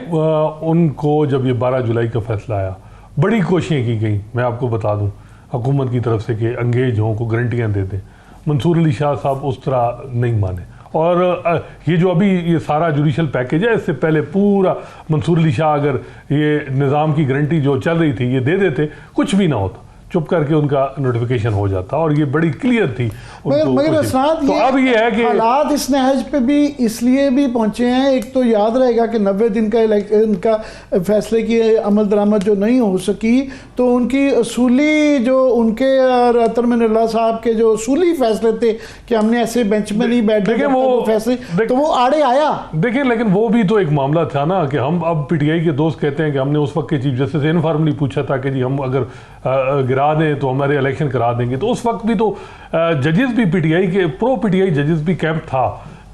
[SPEAKER 5] उनको जब ये 12 जुलाई का फैसला आया, बड़ी कोशिशें की गई, मैं आपको बता दूं, हुकूमत की तरफ से कि अंगेज हों को गारंटियाँ दे दें। मंसूर अली शाह साहब उस तरह नहीं माने। और ये जो अभी ये सारा जुडिशल पैकेज है, इससे पहले पूरा मंसूर अली शाह अगर ये निज़ाम की गारंटी जो चल रही थी ये दे देते, कुछ भी ना होता, चुप करके उनका नोटिफिकेशन हो जाता और ये बड़ी क्लियर थी।
[SPEAKER 2] मगर
[SPEAKER 5] तो अब ये है कि
[SPEAKER 2] हालात इस नहज पे भी इसलिए भी पहुंचे हैं, एक तो याद रहेगा कि 90 दिन का इनका फैसले की अमल दरामद जो नहीं हो सकी, तो उनकी असूली जो उनके और अतरमन साहब के जो असूली फैसले थे कि हमने ऐसे बेंच में नहीं बैठे वो फैसले, तो वो आड़े आया।
[SPEAKER 5] देखिए, लेकिन वो भी तो एक मामला था ना कि हम अब PTI के दोस्त कहते हैं कि हमने उस वक्त के चीफ जस्टिस से इनफॉर्मली पूछा था कि जी हम अगर गिरा दें तो हमारे इलेक्शन करा देंगे। तो उस वक्त भी तो जजेस भी PTI के प्रो PTI जजेस भी कैंप था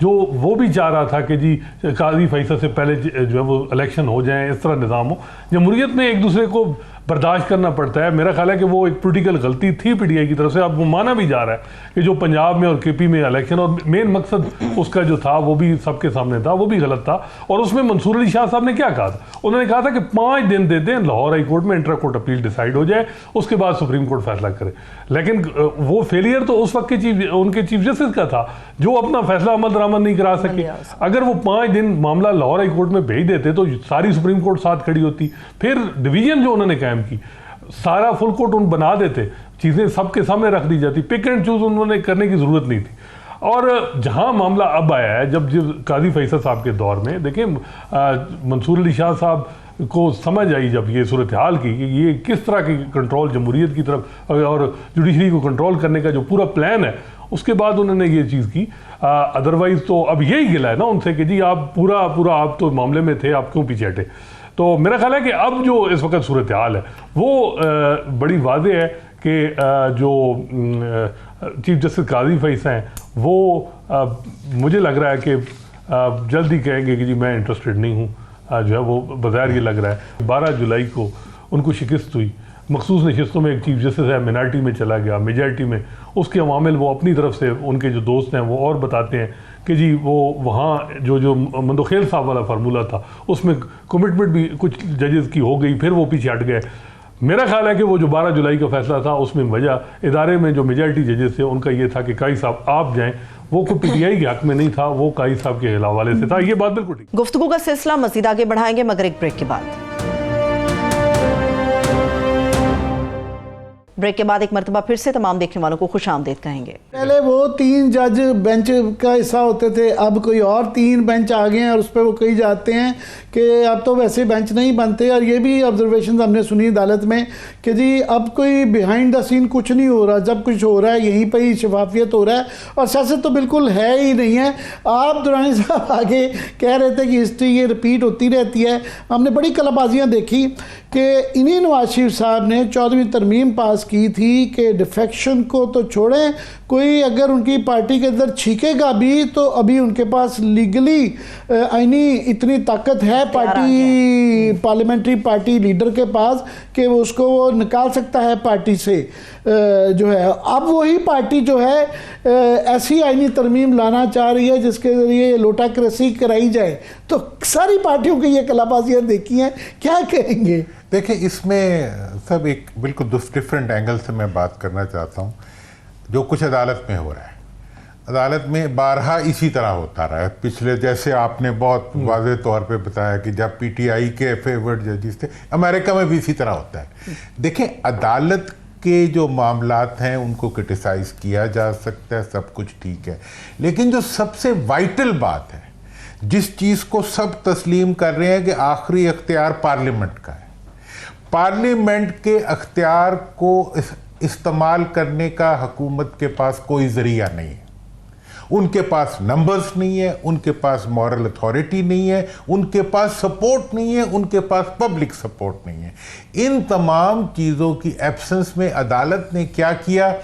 [SPEAKER 5] जो वो भी चाह रहा था कि जी काजी फैसल से पहले जो है वो इलेक्शन हो जाए, इस तरह निज़ाम हो। जमहूरियत में एक दूसरे को बर्दाश्त करना पड़ता है। मेरा ख्याल है कि वो एक पोलिटिकल गलती थी PTI की तरफ से। अब वो माना भी जा रहा है कि जो पंजाब में और KP में इलेक्शन और मेन मकसद उसका जो था वो भी सबके सामने था, वो भी गलत था। और उसमें मंसूर अली शाह साहब ने क्या कहा था? उन्होंने कहा था कि 5 दिन दे दें, लाहौर हाई कोर्ट में इंट्रा कोर्ट अपील डिसाइड हो जाए, उसके बाद सुप्रीम कोर्ट फैसला करे। लेकिन वो फेलियर तो उस वक्त के उनके चीफ जस्टिस का था जो अपना फैसला अमल दरामद नहीं करा सके। अगर वो 5 दिन मामला लाहौर हाई कोर्ट में भेज देते तो सारी सुप्रीम कोर्ट साथ खड़ी होती। फिर डिवीजन जो उन्होंने कायम की, सारा फुल कोर्ट उन बना देते, चीज़ें सबके सामने रख दी जाती, पिक एंड चूज उन्होंने करने की ज़रूरत नहीं थी। और जहां मामला अब आया है, जब काजी फैसल साहब के दौर में, देखिए मंसूर अली शाह साहब को समझ आई जब ये सूरत हाल की कि ये किस तरह की कंट्रोल जमहूरियत की तरफ और जुडिशरी को कंट्रोल करने का जो पूरा प्लान है, उसके बाद उन्होंने ये चीज़ की। अदरवाइज तो अब यही गिला है ना उनसे कि जी आप पूरा आप तो मामले में थे, आप क्यों पीछे हटे। तो मेरा ख्याल है कि अब जो इस वक्त सूरत हाल है वो बड़ी वाज़ेह है कि जो चीफ जस्टिस काजी फैसल हैं वो मुझे लग रहा है कि जल्द ही कहेंगे कि जी मैं इंटरेस्टेड नहीं हूँ, जो है वो बज़ाहिर ये लग रहा है। 12 जुलाई को उनको शिकस्त हुई, मखसूस नशिस्तों में एक चीफ जस्टिस है मिनॉरिटी में चला गया, मेजॉरिटी में उसके अवामिल वो अपनी तरफ से उनके जो दोस्त हैं वो और बताते हैं कि जी वो वहाँ जो मंदोखेल साहब वाला फार्मूला था उसमें कमिटमेंट भी कुछ जजेस की हो गई, फिर वो पीछे हट गए। मेरा ख्याल है कि वो जो 12 जुलाई का फैसला था उसमें वजह इदारे में जो मेजॉरिटी जजेस थे उनका ये था कि काई साहब आप जाएं, वो कोई पीटीआई के हक में नहीं था, वो काई साहब के हवाले से था। ये बात बिल्कुल ठीक।
[SPEAKER 1] गुफ्तगू का सिलसिला मज़ीद आगे बढ़ाएंगे मगर एक ब्रेक के बाद। ब्रेक के बाद एक मरतबा फिर से तमाम देखने वालों को खुशामदीद कहेंगे।
[SPEAKER 2] पहले वो 3 जज बेंच का हिस्सा होते थे, अब कोई और 3 बेंच आ गए हैं और उस पर वो कही जाते हैं कि अब तो वैसे बेंच नहीं बनते। और ये भी ऑब्जर्वेशन हमने सुनी अदालत में कि जी अब कोई बिहाइंड द सीन कुछ नहीं हो रहा, जब कुछ हो रहा है यहीं पर ही शफाफियत हो रहा है और सियासत तो बिल्कुल है ही नहीं है। आप दुरानी साहब आगे कह रहे थे कि हिस्ट्री ये रिपीट होती रहती है। हमने बड़ी कलाबाजियाँ देखी कि इन्हीं नवाज शरीफ साहब ने 14वीं तरमीम पास की थी कि डिफेक्शन को तो छोड़ें, कोई अगर उनकी पार्टी के अंदर छीकेगा भी तो अभी उनके पास लीगली आईनी इतनी ताकत है पार्टी पार्लियामेंट्री पार्टी लीडर के पास कि वो उसको वो निकाल सकता है पार्टी से जो है। अब वही पार्टी जो है ऐसी आईनी तरमीम लाना चाह रही है जिसके ज़रिए लोटाक्रेसी कराई जाए। तो सारी पार्टियों की ये कलाबाजियाँ देखी हैं, क्या कहेंगे?
[SPEAKER 4] देखिए इसमें सब एक बिल्कुल डिफरेंट एंगल से मैं बात करना चाहता हूँ। जो कुछ अदालत में हो रहा है, अदालत में बारहा इसी तरह होता रहा है पिछले, जैसे आपने बहुत वाज़ेह तौर पे बताया कि जब पीटीआई के फेवर्ड जजेस थे, अमेरिका में भी इसी तरह होता है। देखें अदालत के जो मामलात हैं उनको क्रिटिसाइज किया जा सकता है, सब कुछ ठीक है, लेकिन जो सबसे वाइटल बात है, जिस चीज़ को सब तस्लीम कर रहे हैं कि आखिरी अख्तियार पार्लियामेंट का है, पार्लियामेंट के अख्तियार को इस्तेमाल करने का हुकूमत के पास कोई ज़रिया नहीं है। उनके पास नंबर्स नहीं है, उनके पास मॉरल अथॉरिटी नहीं है, उनके पास सपोर्ट नहीं है, उनके पास पब्लिक सपोर्ट नहीं है। इन तमाम चीज़ों की एब्सेंस में अदालत ने क्या किया,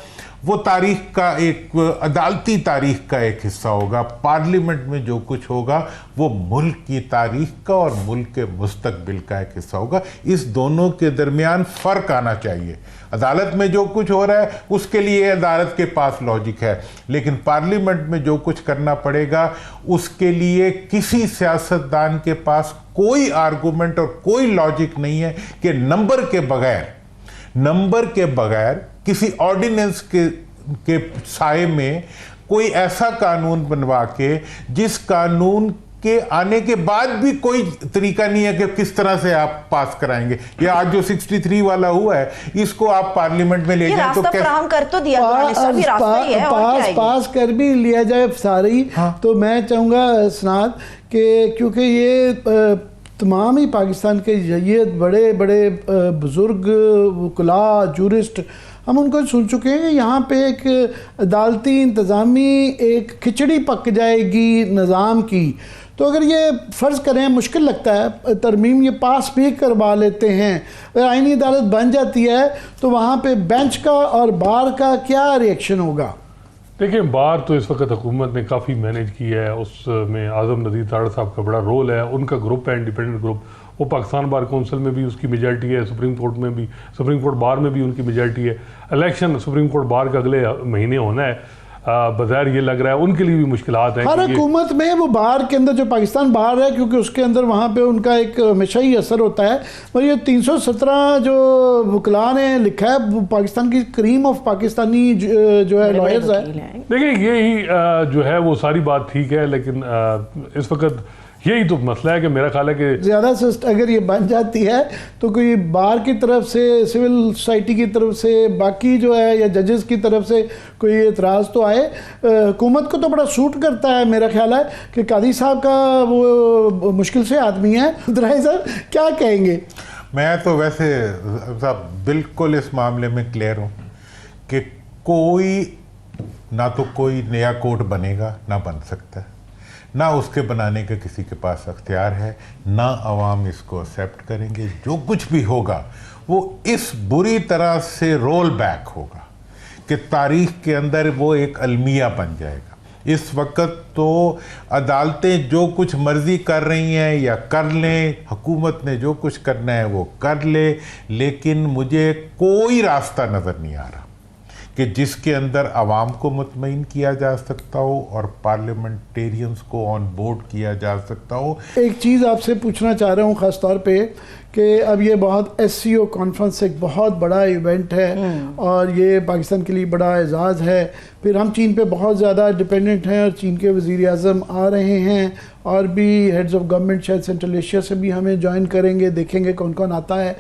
[SPEAKER 4] वो तारीख का एक अदालती तारीख का एक हिस्सा होगा। पार्लियामेंट में जो कुछ होगा वो मुल्क की तारीख का और मुल्क के मुस्तकबिल का एक हिस्सा होगा। इस दोनों के दरमियान फ़र्क आना चाहिए। अदालत में जो कुछ हो रहा है उसके लिए अदालत के पास लॉजिक है, लेकिन पार्लियामेंट में जो कुछ करना पड़ेगा उसके लिए किसी सियासतदान के पास कोई आर्गूमेंट और कोई लॉजिक नहीं है कि नंबर के बगैर किसी ऑर्डिनेंस के साए में कोई ऐसा कानून बनवा के जिस कानून के आने के बाद भी कोई तरीका नहीं है कि किस तरह से आप पास कराएंगे। ये आज जो 63 वाला हुआ है इसको आप पार्लियामेंट में ले जाए तो
[SPEAKER 1] कैसे कर तो दिया
[SPEAKER 2] पास कर भी लिया जाए सारी। हाँ। तो मैं चाहूँगा सनाद कि क्योंकि ये तमाम ही पाकिस्तान के ये बड़े बड़े बुज़ुर्ग वकला जूरिस्ट हम उनको सुन चुके हैं कि यहाँ पे एक अदालती इंतज़ामी एक खिचड़ी पक जाएगी निज़ाम की। तो अगर ये फ़र्ज़ करें, मुश्किल लगता है, तरमीम ये पास भी करवा लेते हैं, अगर आईनी अदालत बन जाती है तो वहाँ पे बेंच का और बार का क्या रिएक्शन होगा?
[SPEAKER 5] देखिए बार तो इस वक्त हुकूमत ने काफ़ी मैनेज किया है, उसमें आज़म नज़ीर तारड़ साहब का बड़ा रोल है, उनका ग्रुप है इंडिपेंडेंट ग्रुप, वो पाकिस्तान बार कौंसिल में भी उसकी मेजॉरिटी है, सुप्रीम कोर्ट बार में भी उनकी मेजॉरिटी है। इलेक्शन सुप्रीम कोर्ट बार का अगले महीने होना है, बज़ाहिर ये लग रहा है उनके लिए भी मुश्किलात हैं।
[SPEAKER 2] हर हुकूमत में वो बार के अंदर जो पाकिस्तान बार है, क्योंकि उसके अंदर वहाँ पे उनका एक हमेशा ही असर होता है। और ये 317 जो वकला ने लिखा है, वो पाकिस्तान की क्रीम ऑफ पाकिस्तानी जो है लॉयर्स है।
[SPEAKER 5] देखिए यही जो है वो सारी बात ठीक है, लेकिन इस वक्त यही तो मसला है कि मेरा ख्याल है कि ज़्यादा
[SPEAKER 2] अगर ये बन जाती है तो कोई बार की तरफ से, सिविल सोसाइटी की तरफ से, बाकी जो है या जजेस की तरफ से कोई एतराज़ तो आए। हुकूमत को तो बड़ा सूट करता है मेरा ख्याल है कि कादी साहब का वो मुश्किल से आदमी है। दुरानी साहब क्या कहेंगे?
[SPEAKER 4] मैं तो वैसे साहब बिल्कुल इस मामले में क्लियर हूँ कि कोई ना तो कोई नया कोर्ट बनेगा ना बन सकता है, ना उसके बनाने का किसी के पास अख्तियार है, ना अवाम इसको एक्सेप्ट करेंगे। जो कुछ भी होगा वो इस बुरी तरह से रोल बैक होगा कि तारीख के अंदर वो एक अलमिया बन जाएगा। इस वक्त तो अदालतें जो कुछ मर्जी कर रही हैं या कर लें, हुकूमत ने जो कुछ करना है वो कर ले, लेकिन मुझे कोई रास्ता नज़र नहीं आ रहा कि जिसके अंदर आवाम को मुतमईन किया जा सकता हो और पार्लियामेंटेरियंस को ऑन बोर्ड किया जा सकता हो।
[SPEAKER 2] एक चीज़ आपसे पूछना चाह रहा हूँ ख़ास तौर पे कि अब ये बहुत SCO कॉन्फ्रेंस एक बहुत बड़ा इवेंट है और ये पाकिस्तान के लिए बड़ा एजाज़ है। फिर हम चीन पे बहुत ज़्यादा डिपेंडेंट हैं और चीन के वज़ीर आज़म आ रहे हैं और भी हेड्स ऑफ गवर्नमेंट शायद सेंट्रल एशिया से भी हमें ज्वाइन करेंगे, देखेंगे कौन कौन आता है।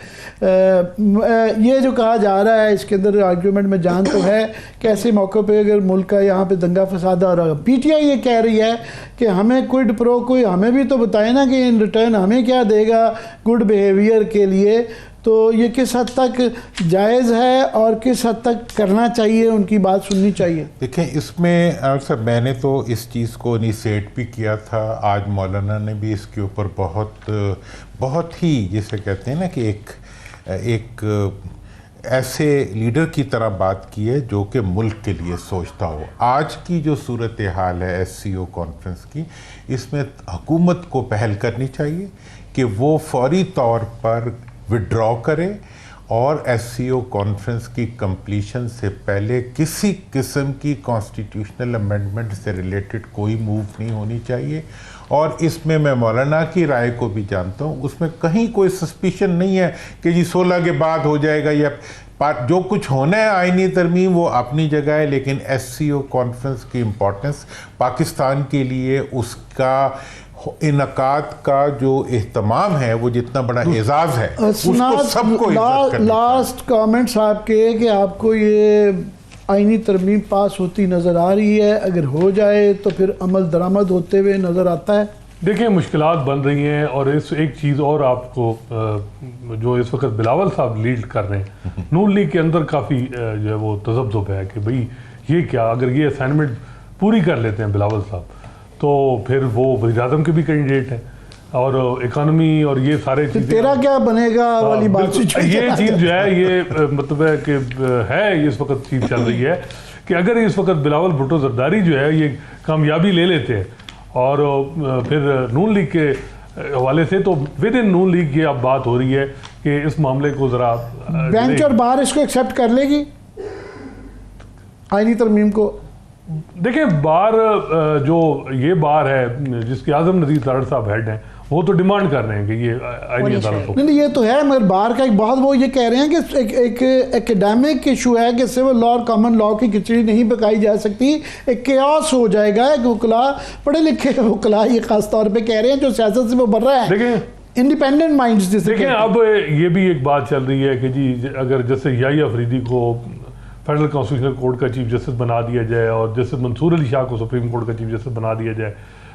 [SPEAKER 2] ये जो कहा जा रहा है इसके अंदर आर्ग्यूमेंट में जान तो है कि ऐसे मौक़ों पे अगर मुल्क का यहाँ पे दंगा फसाद हो रहा है, PTI ये कह रही है कि हमें क्विड प्रो कोई हमें भी तो बताए ना कि इन रिटर्न हमें क्या देगा गुड बिहेवियर के लिए। तो ये किस हद तक जायज़ है और किस हद तक करना चाहिए, उनकी बात सुननी चाहिए?
[SPEAKER 4] देखें, इसमें सर मैंने तो इस चीज़ को इनिशिएट भी किया था। आज मौलाना ने भी इसके ऊपर बहुत ही जिसे कहते हैं ना कि एक ऐसे लीडर की तरह बात की है जो कि मुल्क के लिए सोचता हो। आज की जो सूरत हाल है SCO कॉन्फ्रेंस की, इसमें हुकूमत को पहल करनी चाहिए कि वो फौरी तौर पर विड्रॉ करे और SCO कॉन्फ्रेंस की कंप्लीशन से पहले किसी किस्म की कॉन्स्टिट्यूशनल अमेंडमेंट से रिलेटेड कोई मूव नहीं होनी चाहिए। और इसमें मैं मौलाना की राय को भी जानता हूँ, उसमें कहीं कोई सस्पिशन नहीं है कि जी 16 के बाद हो जाएगा या जो कुछ होना है आईनी तरमीम वो अपनी जगह है, लेकिन SCO कॉन्फ्रेंस की इम्पोर्टेंस पाकिस्तान के लिए उसका इनकाद का जो एहतमाम है वो जितना बड़ा एजाज़ है उसको सबको इज्जत करनी।
[SPEAKER 2] लास्ट कमेंट्स आपके कि आपको ये आईनी तरमीम पास होती नज़र आ रही है, अगर हो जाए तो फिर अमल दरामद होते हुए नज़र आता है?
[SPEAKER 5] देखिए, मुश्किलात बन रही हैं और इस एक चीज़ और आपको जो इस वक्त बिलावल साहब लीड कर रहे हैं, नून लीग के अंदर काफ़ी जो है वो तजब्जुब है कि भाई ये क्या, अगर ये असाइनमेंट पूरी कर लेते हैं बिलावल साहब तो फिर वो वज़ीर आज़म के भी कैंडिडेट हैं और इकानमी और ये सारे चीज़ें,
[SPEAKER 2] तेरा क्या बनेगा वाली बात से
[SPEAKER 5] ये चीज़ जो है ये मतलब है कि है इस वक्त चीज़ चल रही है कि अगर इस वक्त बिलावल भुट्टो जरदारी जो है ये कामयाबी ले लेते हैं और फिर नून लीग के हवाले से, तो विद इन नून लीग ये अब बात हो रही है कि इस मामले को ज़रा
[SPEAKER 2] बेंच और बार इसको एक्सेप्ट कर लेगी आईनी तरमीम को।
[SPEAKER 5] देखिए, बार जो ये बार है जिसके आज़म नज़ीर तारड़ साहब हेड हैं, वो तो डिमांड कर रहे हैं कि ये आईनी अदालत हो।
[SPEAKER 2] नहीं, ये तो है, मगर बार का एक बहुत वो ये कह रहे हैं कि एक एकेडमिक इशू है कि सिविल लॉ और कॉमन लॉ की खिचड़ी नहीं पकाई जा सकती, एक केओस हो जाएगा। एक वकला, पढ़े लिखे वकला ये खास तौर पे कह रहे हैं जो सियासत से वो बढ़ रहा है।
[SPEAKER 5] देखिए
[SPEAKER 2] इंडिपेंडेंट माइंड्स जिसे
[SPEAKER 5] देखिए, अब ये भी एक बात चल रही है कि जी अगर जैसे याही अफरीदी को फेडरल कॉन्स्टिट्यूशनल कोर्ट का चीफ जस्टिस बना दिया जाए और जस्टिस मंसूर अली शाह को सुप्रीम कोर्ट का चीफ जस्टिस बना दिया जाए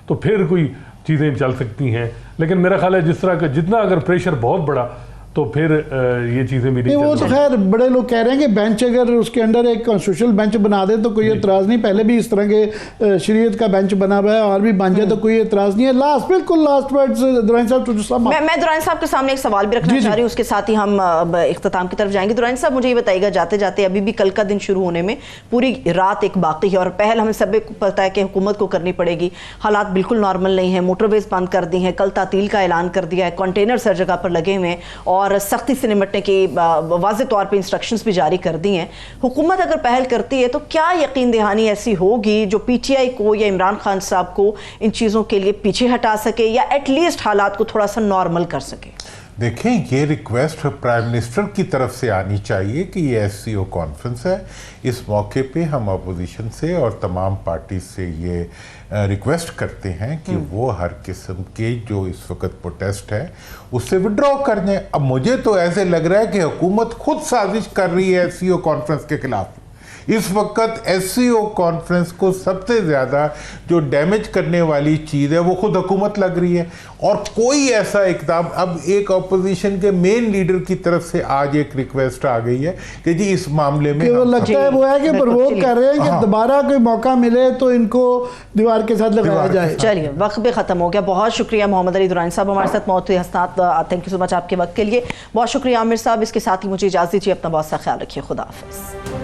[SPEAKER 5] तो फिर कोई चीज़ें चल सकती हैं। लेकिन मेरा ख्याल है जिस तरह का जितना अगर प्रेशर बहुत बड़ा तो फिर ये चीज़ें भी नहीं
[SPEAKER 2] वो तो खैर बड़े लोग कह रहे हैं कि बेंच अगर उसके अंदर एक कॉन्स्टिट्यूशनल बेंच बना दे तो कोई एतराज़ नहीं। पहले भी इस तरह के शरीयत का बेंच बना हुआ है और भी बन जाए तो कोई एतराज़ नहीं है। लास्ट बिल्कुल लास्ट वर्ड्स दुरानी साहब।
[SPEAKER 1] मैं दुरानी साहब के सामने एक सवाल भी रखना चाह रही हूँ, उसके साथ ही हम इख्तिताम की तरफ जाएंगे। दुरानी साहब, मुझे ये बताइएगा, जाते जाते अभी भी कल का दिन शुरू होने में पूरी रात एक बाकी है और पहल हमें सब को पता है कि हुकूमत को करनी पड़ेगी। हालात बिल्कुल नॉर्मल नहीं है, मोटरवेज बंद कर दी हैं, कल तातील का ऐलान कर दिया है, कंटेनर हर जगह पर लगे हुए हैं और सख्ती से निपटने की वाज़ेह तौर पे इंस्ट्रक्शंस भी जारी कर दी हैं। हुकूमत अगर पहल करती है तो क्या यकीन दहानी ऐसी होगी जो PTI को या इमरान खान साहब को इन चीज़ों के लिए पीछे हटा सके या एटलीस्ट हालात को थोड़ा सा नॉर्मल कर सके?
[SPEAKER 4] देखें, ये रिक्वेस्ट प्राइम मिनिस्टर की तरफ से आनी चाहिए कि ये SCO कॉन्फ्रेंस है। इस मौके पे हम अपोजिशन से और तमाम पार्टी से ये रिक्वेस्ट करते हैं कि वो हर किस्म के जो इस वक्त प्रोटेस्ट है उससे विड्रॉ कर दें। अब मुझे तो ऐसे लग रहा है कि हुकूमत खुद साजिश कर रही है SCO कॉन्फ्रेंस के खिलाफ इस वक्त SCO कॉन्फ्रेंस को सबसे ज़्यादा जो डैमेज करने वाली चीज़ है वो खुद हुकूमत लग रही है, और कोई ऐसा इकदाम, अब एक अपोजिशन के मेन लीडर की तरफ से आज एक रिक्वेस्ट आ गई है कि जी इस मामले में
[SPEAKER 2] वो लगता है वो है कि प्रवोक कर रहे हैं कि दोबारा कोई मौका मिले तो इनको दीवार के साथ लगाया जाए।
[SPEAKER 1] चलिए, वक्त भी खत्म हो गया। बहुत शुक्रिया मोहम्मद अली दुरानी साहब हमारे साथ मौजूद थे। हसनात, थैंक यू सो मच आपके वक्त के लिए। बहुत शुक्रिया आमिर साहब। इसके साथ ही मुझे इजाज़त दीजिए। अपना बहुत सा ख्याल रखिए। खुदा हाफिज़।